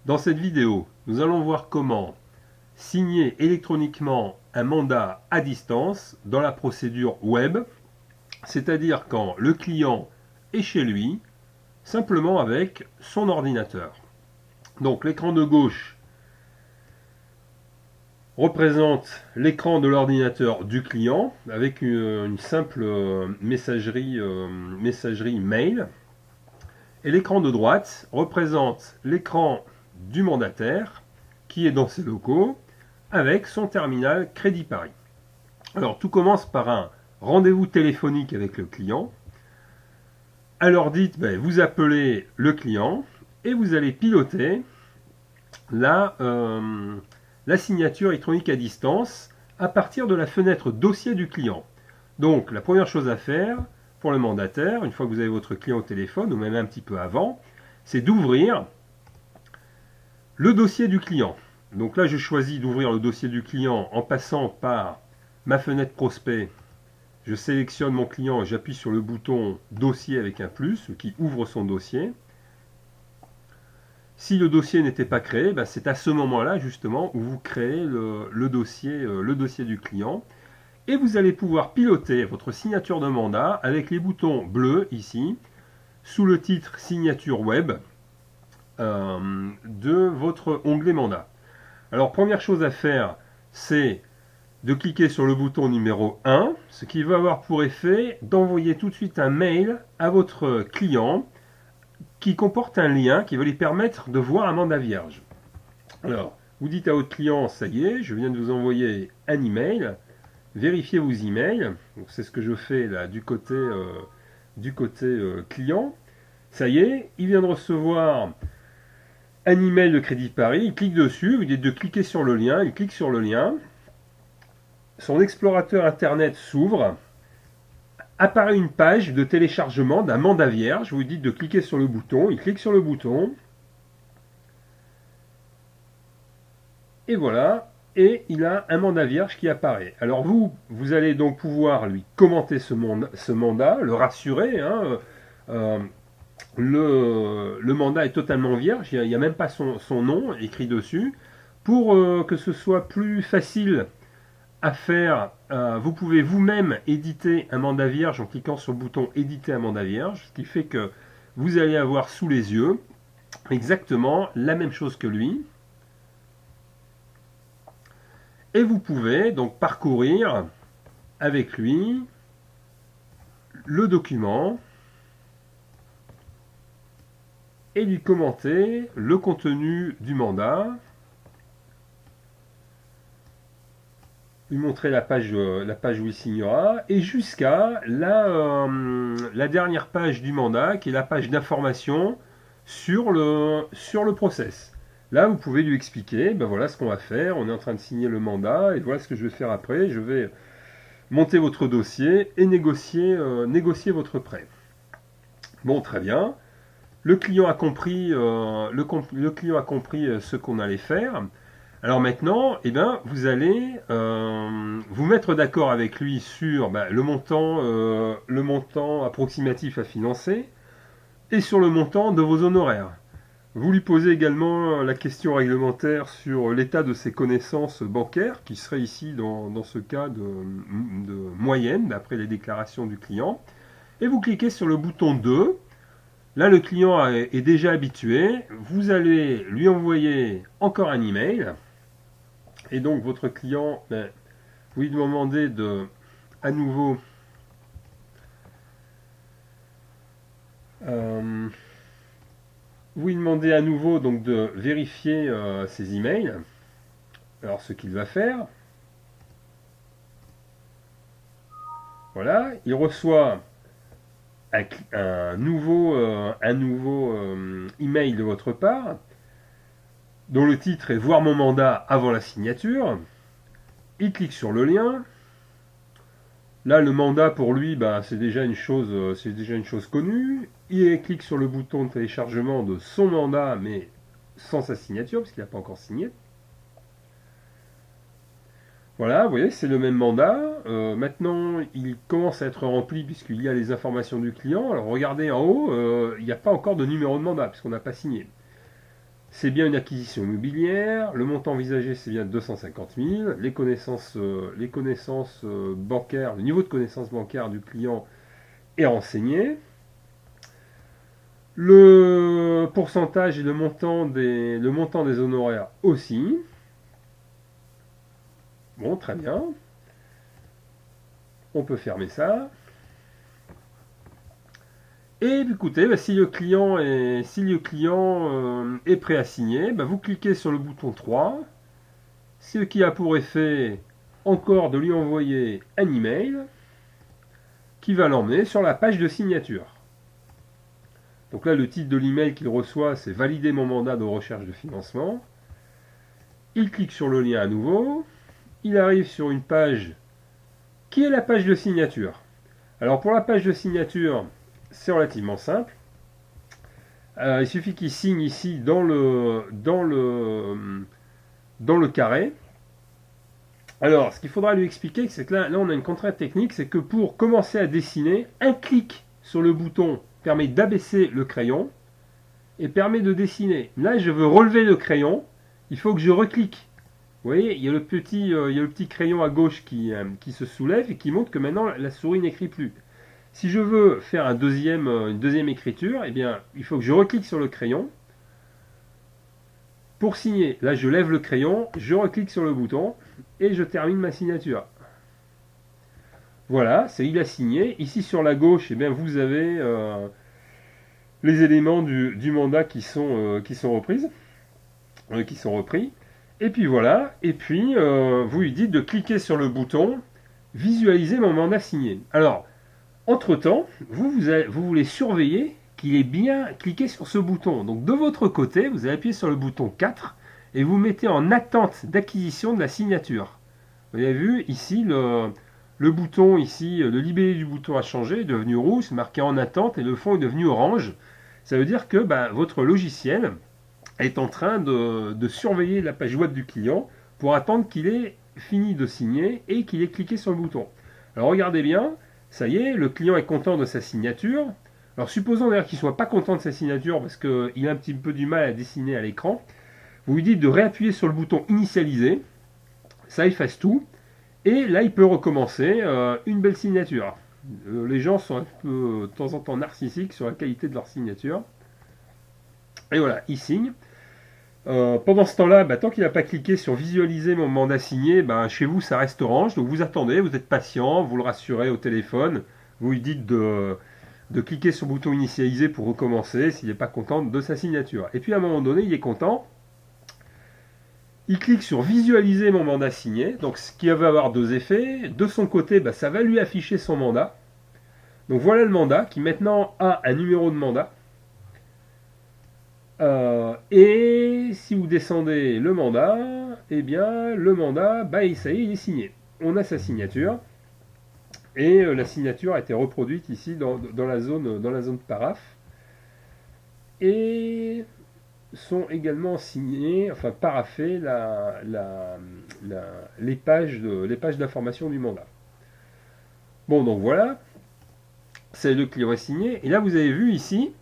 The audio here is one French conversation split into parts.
Dans cette vidéo, nous allons voir comment signer électroniquement un mandat à distance dans la procédure web, c'est-à-dire quand le client est chez lui, simplement avec son ordinateur. Donc l'écran de gauche représente l'écran de l'ordinateur du client avec une simple messagerie mail. Et l'écran de droite représente l'écran du mandataire qui est dans ses locaux avec son terminal Crédit Paris. Alors tout commence par un rendez-vous téléphonique avec le client. Alors dites, vous appelez le client et vous allez piloter la signature électronique à distance à partir de la fenêtre dossier du client. Donc la première chose à faire pour le mandataire, une fois que vous avez votre client au téléphone, ou même un petit peu avant, c'est d'ouvrir le dossier du client. Donc là, je choisis d'ouvrir le dossier du client en passant par ma fenêtre prospect. Je sélectionne mon client et j'appuie sur le bouton dossier avec un plus, qui ouvre son dossier. Si le dossier n'était pas créé, c'est à ce moment-là justement où vous créez le dossier du client. Et vous allez pouvoir piloter votre signature de mandat avec les boutons bleus ici, sous le titre signature web de votre onglet mandat. Alors première chose à faire, c'est de cliquer sur le bouton numéro 1, ce qui va avoir pour effet d'envoyer tout de suite un mail à votre client qui comporte un lien qui va lui permettre de voir un mandat vierge. Alors, vous dites à votre client, ça y est, je viens de vous envoyer un email, vérifiez vos emails. C'est ce que je fais là du côté client. Ça y est, il vient de recevoir un email de Crédit Paris, il clique dessus, vous dites de cliquer sur le lien, il clique sur le lien. Son explorateur internet s'ouvre, apparaît une page de téléchargement d'un mandat vierge, vous dites de cliquer sur le bouton, il clique sur le bouton, et voilà, et il a un mandat vierge qui apparaît. Alors vous allez donc pouvoir lui commenter ce mandat, le rassurer, le mandat est totalement vierge, il n'y a même pas son nom écrit dessus. Pour que ce soit plus facile à faire, vous pouvez vous-même éditer un mandat vierge en cliquant sur le bouton éditer un mandat vierge, ce qui fait que vous allez avoir sous les yeux exactement la même chose que lui. Et vous pouvez donc parcourir avec lui le document et lui commenter le contenu du mandat, lui montrer la page où il signera, et jusqu'à la dernière page du mandat, qui est la page d'information sur le process. Là, vous pouvez lui expliquer, voilà ce qu'on va faire, on est en train de signer le mandat, et voilà ce que je vais faire après, je vais monter votre dossier et négocier votre prêt. Bon, très bien. Le client a compris, ce qu'on allait faire. Alors maintenant, vous allez vous mettre d'accord avec lui sur le montant approximatif à financer et sur le montant de vos honoraires. Vous lui posez également la question réglementaire sur l'état de ses connaissances bancaires, qui serait ici dans ce cas de moyenne, d'après les déclarations du client. Et vous cliquez sur le bouton 2. Là, le client est déjà habitué. Vous allez lui envoyer encore un email. Et donc, votre client, vous lui demandez à nouveau donc de vérifier ses emails. Alors, ce qu'il va faire, voilà, il reçoit un nouveau email de votre part, dont le titre est Voir mon mandat avant la signature. Il clique sur le lien. Là, le mandat pour lui, c'est déjà une chose connue. Il clique sur le bouton de téléchargement de son mandat, mais sans sa signature, parce qu'il n'a pas encore signé. Voilà, vous voyez, c'est le même mandat. Maintenant, il commence à être rempli puisqu'il y a les informations du client. Alors regardez en haut, il n'y a pas encore de numéro de mandat puisqu'on n'a pas signé. c'est bien une acquisition immobilière, le montant envisagé c'est bien 250 000, les connaissances bancaires, le niveau de connaissance bancaire du client est renseigné, le pourcentage et le montant des honoraires aussi. Bon, très bien, on peut fermer ça. Et écoutez, bah, si le client est prêt à signer, bah, vous cliquez sur le bouton 3, ce qui a pour effet encore de lui envoyer un email qui va l'emmener sur la page de signature. Donc là, le titre de l'email qu'il reçoit, c'est valider mon mandat de recherche de financement. Il clique sur le lien à nouveau. Il arrive sur une page qui est la page de signature. Alors pour la page de signature, c'est relativement simple. Il suffit qu'il signe ici dans le carré. Alors, ce qu'il faudra lui expliquer, c'est que là, on a une contrainte technique, c'est que pour commencer à dessiner, un clic sur le bouton permet d'abaisser le crayon et permet de dessiner. Là, je veux relever le crayon, il faut que je reclique. Vous voyez, il y a le petit crayon à gauche qui se soulève et qui montre que maintenant la souris n'écrit plus. Si je veux faire une deuxième écriture, eh bien, il faut que je reclique sur le crayon pour signer. Là, je lève le crayon, je reclique sur le bouton et je termine ma signature. Voilà, il a signé. Ici sur la gauche, eh bien, vous avez les éléments du mandat qui sont repris. Et puis voilà, et puis vous lui dites de cliquer sur le bouton visualiser mon mandat signé. Alors, entre-temps, vous voulez surveiller qu'il est bien cliqué sur ce bouton. Donc de votre côté, vous allez appuyer sur le bouton 4 et vous mettez en attente d'acquisition de la signature. Vous avez vu ici le bouton ici, le libellé du bouton a changé, est devenu rouge, c'est marqué en attente et le fond est devenu orange. Ça veut dire que votre logiciel est en train de surveiller la page web du client pour attendre qu'il ait fini de signer et qu'il ait cliqué sur le bouton. Alors regardez bien, ça y est, le client est content de sa signature. Alors supposons d'ailleurs qu'il ne soit pas content de sa signature parce qu'il a un petit peu du mal à dessiner à l'écran. Vous lui dites de réappuyer sur le bouton initialiser, ça efface tout, et là il peut recommencer une belle signature. Les gens sont un peu de temps en temps narcissiques sur la qualité de leur signature. Et voilà, il signe. Pendant ce temps-là, tant qu'il n'a pas cliqué sur visualiser mon mandat signé, chez vous ça reste orange, donc vous attendez, vous êtes patient, vous le rassurez au téléphone, vous lui dites de cliquer sur le bouton initialiser pour recommencer s'il n'est pas content de sa signature. Et puis à un moment donné, il est content, il clique sur visualiser mon mandat signé, donc ce qui va avoir deux effets. De son côté, ça va lui afficher son mandat. Donc voilà le mandat qui maintenant a un numéro de mandat. Et si vous descendez le mandat, eh bien le mandat, ça y est, il est signé. On a sa signature et la signature a été reproduite ici dans la zone paraphe et sont également signés, enfin paraphés les pages d'information du mandat. Bon, donc voilà. C'est le client est signé. Et là, vous avez vu ici,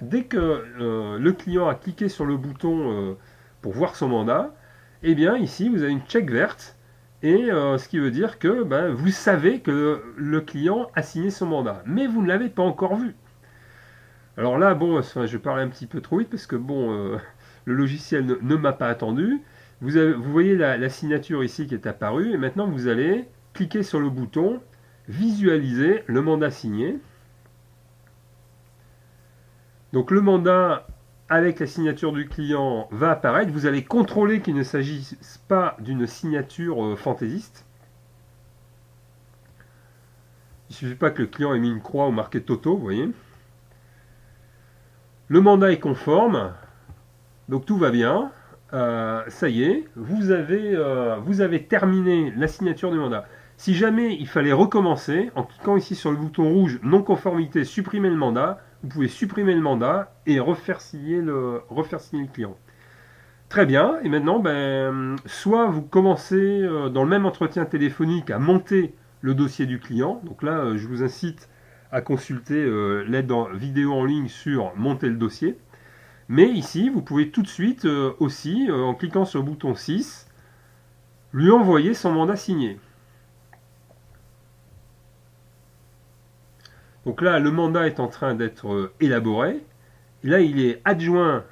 dès que le client a cliqué sur le bouton pour voir son mandat, eh bien ici, vous avez une check verte. Et ce qui veut dire que vous savez que le client a signé son mandat. Mais vous ne l'avez pas encore vu. Alors là, je parle un petit peu trop vite parce que le logiciel ne m'a pas attendu. Vous voyez la signature ici qui est apparue. Et maintenant, vous allez cliquer sur le bouton visualiser le mandat signé. Donc le mandat avec la signature du client va apparaître. Vous allez contrôler qu'il ne s'agisse pas d'une signature fantaisiste. Il ne suffit pas que le client ait mis une croix ou marqué Toto, vous voyez. Le mandat est conforme, donc tout va bien. Ça y est, vous avez terminé la signature du mandat. Si jamais il fallait recommencer, en cliquant ici sur le bouton rouge non-conformité, supprimer le mandat, vous pouvez supprimer le mandat et refaire signer le client. Très bien, et maintenant, soit vous commencez dans le même entretien téléphonique à monter le dossier du client. Donc là, je vous incite à consulter l'aide vidéo en ligne sur monter le dossier. Mais ici, vous pouvez tout de suite aussi, en cliquant sur le bouton 6, lui envoyer son mandat signé. Donc là, le mandat est en train d'être élaboré. Et là, il est adjoint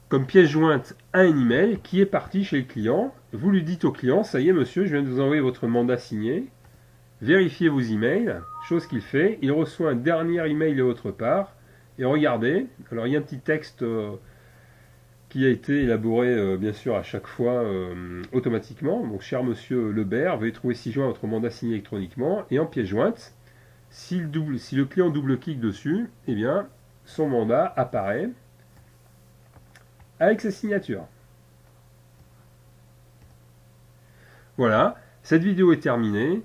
comme pièce jointe à un email qui est parti chez le client. Vous lui dites au client, ça y est monsieur, je viens de vous envoyer votre mandat signé. Vérifiez vos emails, chose qu'il fait. Il reçoit un dernier email de votre part. Et regardez, alors il y a un petit texte qui a été élaboré bien sûr à chaque fois automatiquement. Donc cher monsieur Lebert, veuillez trouver ci-joint votre mandat signé électroniquement. Et en pièce jointe, si le client double-clique dessus, eh bien son mandat apparaît avec sa signature. Voilà, cette vidéo est terminée.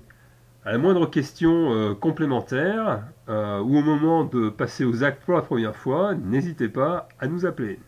À la moindre question complémentaire ou au moment de passer aux actes pour la première fois, n'hésitez pas à nous appeler.